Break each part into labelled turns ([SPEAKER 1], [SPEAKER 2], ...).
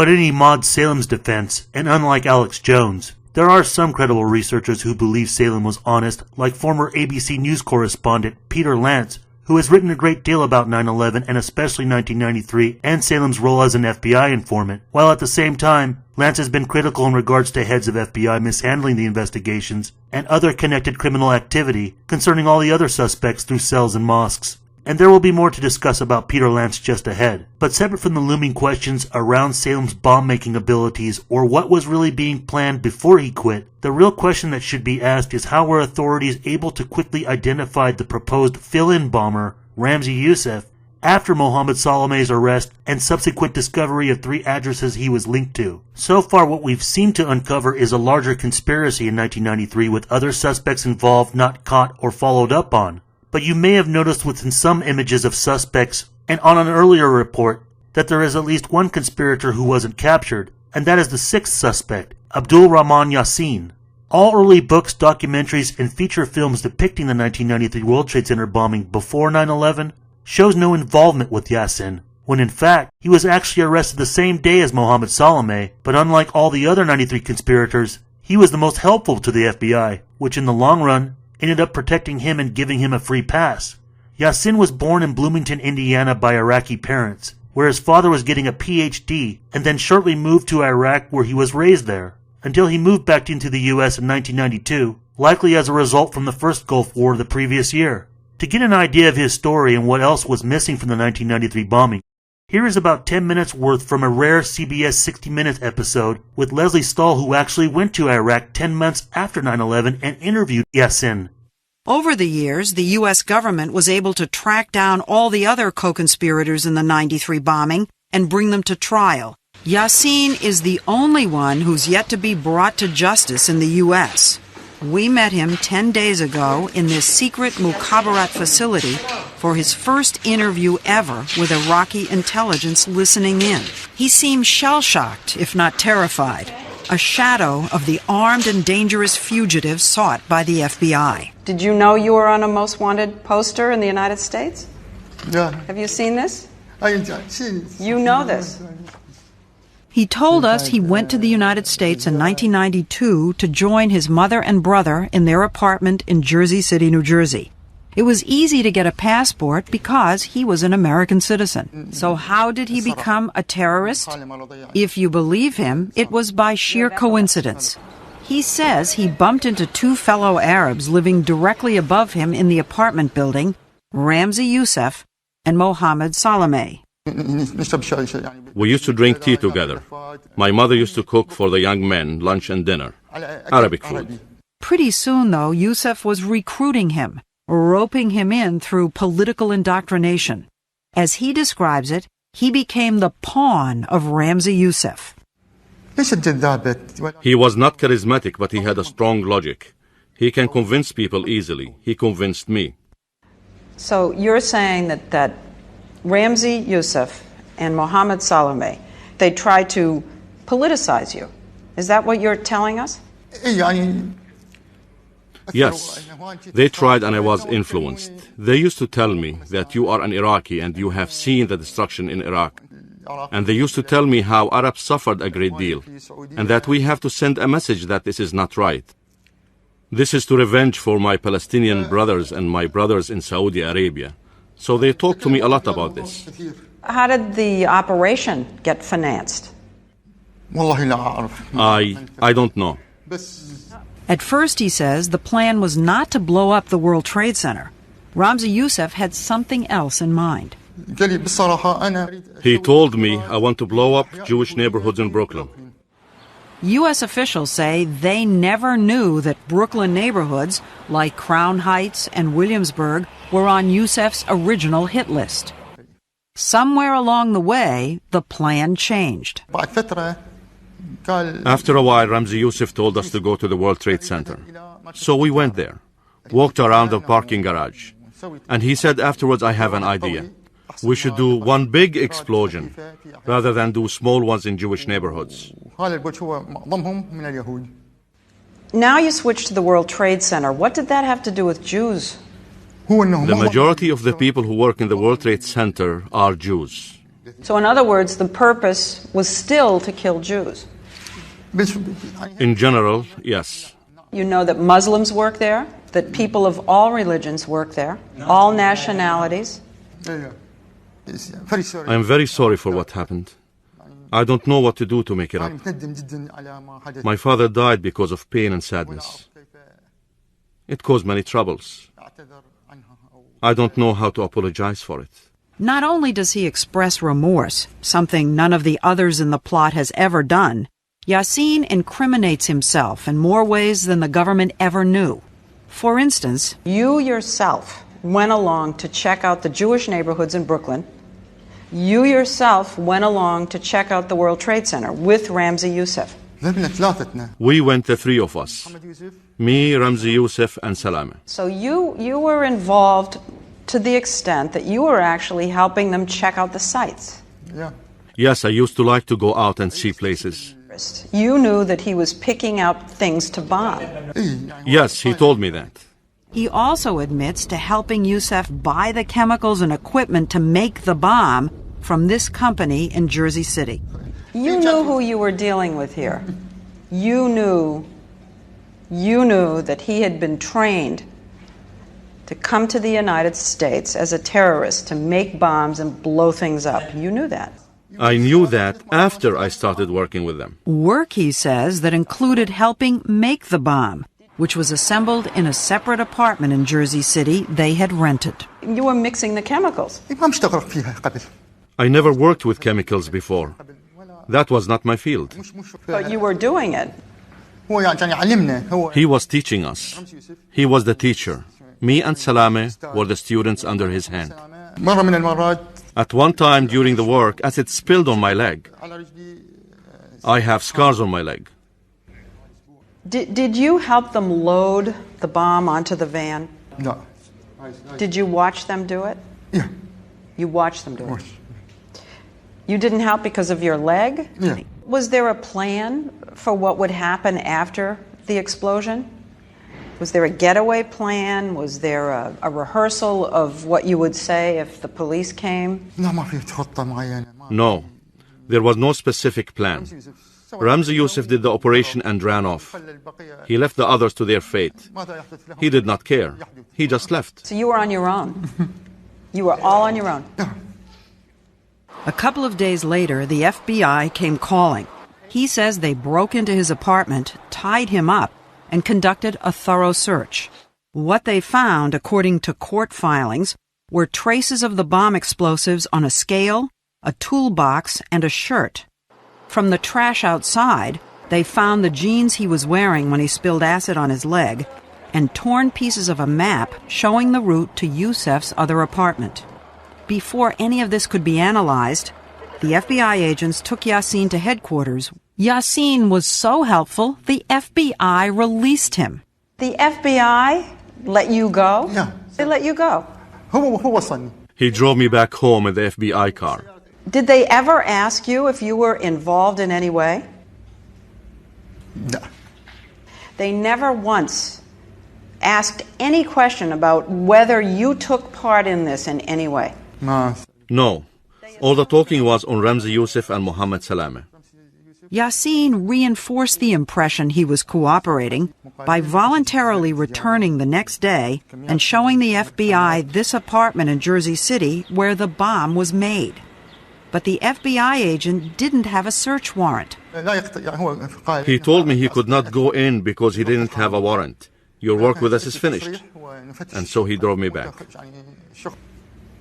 [SPEAKER 1] But in Ahmad Salim's defense, and unlike Alex Jones, there are some credible researchers who believe Salim was honest, like former ABC News correspondent Peter Lance, who has written a great deal about 9/11 and especially 1993 and Salim's role as an FBI informant, while at the same time, Lance has been critical in regards to heads of FBI mishandling the investigations and other connected criminal activity concerning all the other suspects through cells and mosques. And there will be more to discuss about Peter Lance just ahead. But separate from the looming questions around Salim's bomb-making abilities or what was really being planned before he quit, the real question that should be asked is how were authorities able to quickly identify the proposed fill-in bomber, Ramzi Youssef, after Mohammed Salameh's arrest and subsequent discovery of 3 addresses he was linked to. So far what we've seemed to uncover is a larger conspiracy in 1993 with other suspects involved not caught or followed up on. But you may have noticed within some images of suspects and on an earlier report that there is at least one conspirator who wasn't captured, and that is the 6th suspect, Abdul Rahman Yasin. All early books, documentaries, and feature films depicting the 1993 World Trade Center bombing before 9/11 shows no involvement with Yasin, when in fact he was actually arrested the same day as Mohammed Salameh, but unlike all the other 93 conspirators, he was the most helpful to the FBI, which in the long run ended up protecting him and giving him a free pass. Yasin was born in Bloomington, Indiana by Iraqi parents, where his father was getting a PhD and then shortly moved to Iraq where he was raised there, until he moved back into the US in 1992, likely as a result from the first Gulf War the previous year. To get an idea of his story and what else was missing from the 1993 bombing, here is about 10 minutes worth from a rare CBS 60 Minutes episode with Leslie Stahl, who actually went to Iraq 10 months after 9/11 and interviewed Yasin.
[SPEAKER 2] Over the years, the U.S. government was able to track down all the other co-conspirators in the 93 bombing and bring them to trial. Yasin is the only one who's yet to be brought to justice in the U.S. We met him 10 days ago in this secret Mukhabarat facility for his first interview ever with Iraqi intelligence listening in. He seemed shell-shocked, if not terrified, a shadow of the armed and dangerous fugitive sought by the FBI.
[SPEAKER 3] Did you know you were on a most wanted poster in the United States?
[SPEAKER 4] Yeah.
[SPEAKER 3] Have you seen this?
[SPEAKER 4] You
[SPEAKER 3] know this.
[SPEAKER 2] He told us he went to the United States in 1992 to join his mother and brother in their apartment in Jersey City, New Jersey. It was easy to get a passport because he was an American citizen. So how did he become a terrorist? If you believe him, it was by sheer coincidence. He says he bumped into 2 fellow Arabs living directly above him in the apartment building, Ramzi Youssef and Mohammed Salameh.
[SPEAKER 5] We used to drink tea together. My mother used to cook for the young men lunch and dinner, Arabic food.
[SPEAKER 2] Pretty soon, though, Youssef was recruiting him, roping him in through political indoctrination. As he describes it, he became the pawn of Ramzi Youssef.
[SPEAKER 5] He was not charismatic, but he had a strong logic. He can convince people easily. He convinced me.
[SPEAKER 3] So you're saying that Ramzi Youssef and Mohammed Salameh, they tried to politicize you. Is that what you're telling us?
[SPEAKER 5] Yes, they tried and I was influenced. They used to tell me that you are an Iraqi and you have seen the destruction in Iraq. And they used to tell me how Arabs suffered a great deal and that we have to send a message that this is not right. This is to revenge for my Palestinian brothers and my brothers in Saudi Arabia. So they talked to me a lot about this.
[SPEAKER 3] How did the operation get financed?
[SPEAKER 5] I don't know.
[SPEAKER 2] At first, he says, the plan was not to blow up the World Trade Center. Ramzi Youssef had something else in mind.
[SPEAKER 5] He told me I want to blow up Jewish neighborhoods in Brooklyn.
[SPEAKER 2] U.S. officials say they never knew that Brooklyn neighborhoods, like Crown Heights and Williamsburg, were on Youssef's original hit list. Somewhere along the way, the plan changed.
[SPEAKER 5] After a while, Ramzi Youssef told us to go to the World Trade Center. So we went there, walked around the parking garage, and he said afterwards, I have an idea. We should do one big explosion rather than do small ones in Jewish neighborhoods.
[SPEAKER 3] Now you switch to the World Trade Center. What did that have to do with Jews?
[SPEAKER 5] The majority of the people who work in the World Trade Center are Jews.
[SPEAKER 3] So in other words, the purpose was still to kill Jews.
[SPEAKER 5] In general, yes.
[SPEAKER 3] You know that Muslims work there, that people of all religions work there, all nationalities.
[SPEAKER 5] I am very sorry for what happened. I don't know what to do to make it up. My father died because of pain and sadness. It caused many troubles. I don't know how to apologize for it.
[SPEAKER 2] Not only does he express remorse, something none of the others in the plot has ever done, Yasin incriminates himself in more ways than the government ever knew. For instance,
[SPEAKER 3] you yourself went along to check out the Jewish neighborhoods in Brooklyn. You yourself went along to check out the World Trade Center with Ramzi Youssef.
[SPEAKER 5] We went, the three of us. Me, Ramzi Youssef, and Salame.
[SPEAKER 3] So you were involved to the extent that you were actually helping them check out the sites.
[SPEAKER 5] Yes, I used to like to go out and see places.
[SPEAKER 3] You knew that he was picking out things to bomb.
[SPEAKER 5] Yes, he told me that.
[SPEAKER 2] he also admits to helping Youssef buy the chemicals and equipment to make the bomb from this company in Jersey City.
[SPEAKER 3] You knew who you were dealing with here. You knew that he had been trained to come to the United States as a terrorist to make bombs and blow things up. You knew that.
[SPEAKER 5] I knew that after I started working with them.
[SPEAKER 2] Work, he says, that included helping make the bomb, which was assembled in a separate apartment in Jersey City they had rented.
[SPEAKER 3] You were mixing the chemicals.
[SPEAKER 5] I never worked with chemicals before. That was not my field.
[SPEAKER 3] But you were doing it.
[SPEAKER 5] He was teaching us. He was the teacher. Me and Salame were the students under his hand. At one time during the work, acid spilled on my leg. I have scars on my leg.
[SPEAKER 3] Did you help them load the bomb onto the van?
[SPEAKER 4] No.
[SPEAKER 3] Did you watch them do it?
[SPEAKER 4] Yeah.
[SPEAKER 3] You watched them do it. You didn't help because of your leg?
[SPEAKER 4] Yeah.
[SPEAKER 3] Was there a plan for what would happen after the explosion? Was there a getaway plan? Was there a rehearsal of what you would say if the police came?
[SPEAKER 5] No, there was no specific plan. Ramzi Youssef did the operation and ran off. He left the others to their fate. He did not care. He just left.
[SPEAKER 3] So you were on your own. You were all on your own.
[SPEAKER 2] A couple of days later, the FBI came calling. He says they broke into his apartment, tied him up, and conducted a thorough search. What they found, according to court filings, were traces of the bomb explosives on a scale, a toolbox, and a shirt. From the trash outside, they found the jeans he was wearing when he spilled acid on his leg, and torn pieces of a map showing the route to Youssef's other apartment. Before any of this could be analyzed, the FBI agents took Yasin to headquarters. Yasin was so helpful, the FBI released him.
[SPEAKER 3] The FBI let you go?
[SPEAKER 4] Yeah.
[SPEAKER 3] They let you go.
[SPEAKER 5] He drove me back home in the FBI car.
[SPEAKER 3] Did they ever ask you if you were involved in any way?
[SPEAKER 4] No.
[SPEAKER 3] They never once asked any question about whether you took part in this in any way?
[SPEAKER 5] No. All the talking was on Ramzi Youssef and Mohammed Salame.
[SPEAKER 2] Yasin reinforced the impression he was cooperating by voluntarily returning the next day and showing the FBI this apartment in Jersey City where the bomb was made. But the FBI agent didn't have a search warrant.
[SPEAKER 5] He told me he could not go in because he didn't have a warrant. Your work with us is finished. And so he drove me back.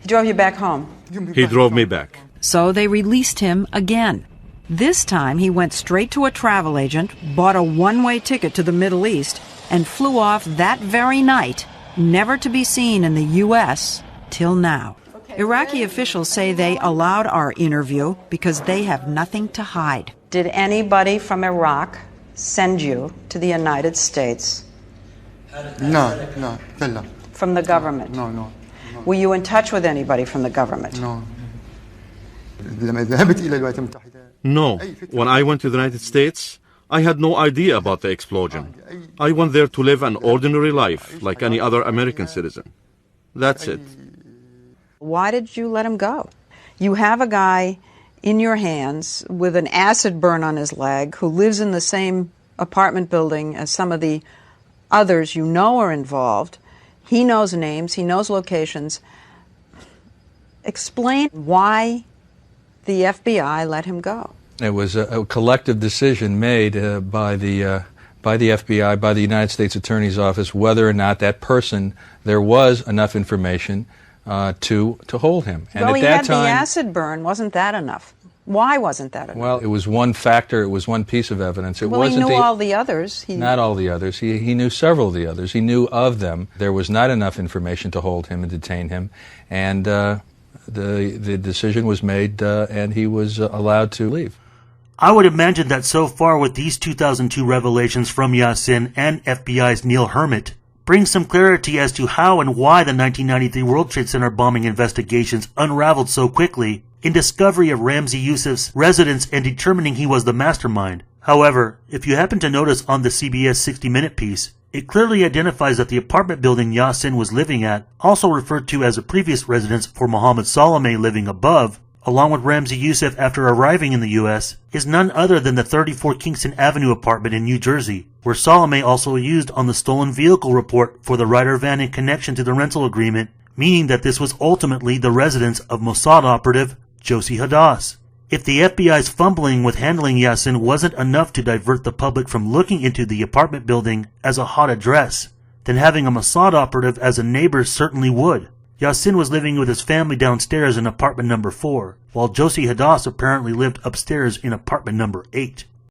[SPEAKER 3] He drove you back home?
[SPEAKER 5] He drove me back.
[SPEAKER 2] So they released him again. This time he went straight to a travel agent, bought a one-way ticket to the Middle East, and flew off that very night, never to be seen in the U.S. till now. Iraqi officials say they allowed our interview because they have nothing to hide.
[SPEAKER 3] Did anybody from Iraq send you to the United States?
[SPEAKER 4] No.
[SPEAKER 3] From the government?
[SPEAKER 4] No.
[SPEAKER 3] Were you in touch with anybody from the government?
[SPEAKER 4] No.
[SPEAKER 5] No. When I went to the United States, I had no idea about the explosion. I went there to live an ordinary life like any other American citizen. That's it.
[SPEAKER 3] Why did you let him go? You have a guy in your hands with an acid burn on his leg who lives in the same apartment building as some of the others you know are involved. He knows names, he knows locations. Explain why the FBI let him go.
[SPEAKER 6] It was a collective decision made by the FBI, by the United States Attorney's Office, whether or not that person, there was enough information to hold him. And
[SPEAKER 3] well,
[SPEAKER 6] at
[SPEAKER 3] he
[SPEAKER 6] that
[SPEAKER 3] had
[SPEAKER 6] time,
[SPEAKER 3] the acid burn. Wasn't that enough? Why wasn't that enough?
[SPEAKER 6] well, it was one factor, it was one piece of evidence. It
[SPEAKER 3] well,
[SPEAKER 6] wasn't
[SPEAKER 3] he knew all the others.
[SPEAKER 6] Not all the others. He knew several of the others. He knew of them. There was not enough information to hold him and detain him. And the decision was made, and he was allowed to leave.
[SPEAKER 1] I would imagine that so far with these 2002 revelations from Yasin and FBI's Neil Hermit brings some clarity as to how and why the 1993 World Trade Center bombing investigations unraveled so quickly in discovery of Ramzi Yousef's residence and determining he was the mastermind. However, if you happen to notice on the CBS 60-minute piece, it clearly identifies that the apartment building Yasin was living at, also referred to as a previous residence for Mohammed Salameh living above, along with Ramzi Yousef after arriving in the U.S., is none other than the 34 Kingston Avenue apartment in New Jersey, where Salameh also used on the stolen vehicle report for the Ryder van in connection to the rental agreement, meaning that this was ultimately the residence of Mossad operative Josie Hadass. If the FBI's fumbling with handling Yasin wasn't enough to divert the public from looking into the apartment building as a hot address, then having a Mossad operative as a neighbor certainly would. Yasin was living with his family downstairs in apartment number 4, while Josie Hadass apparently lived upstairs in apartment number 8.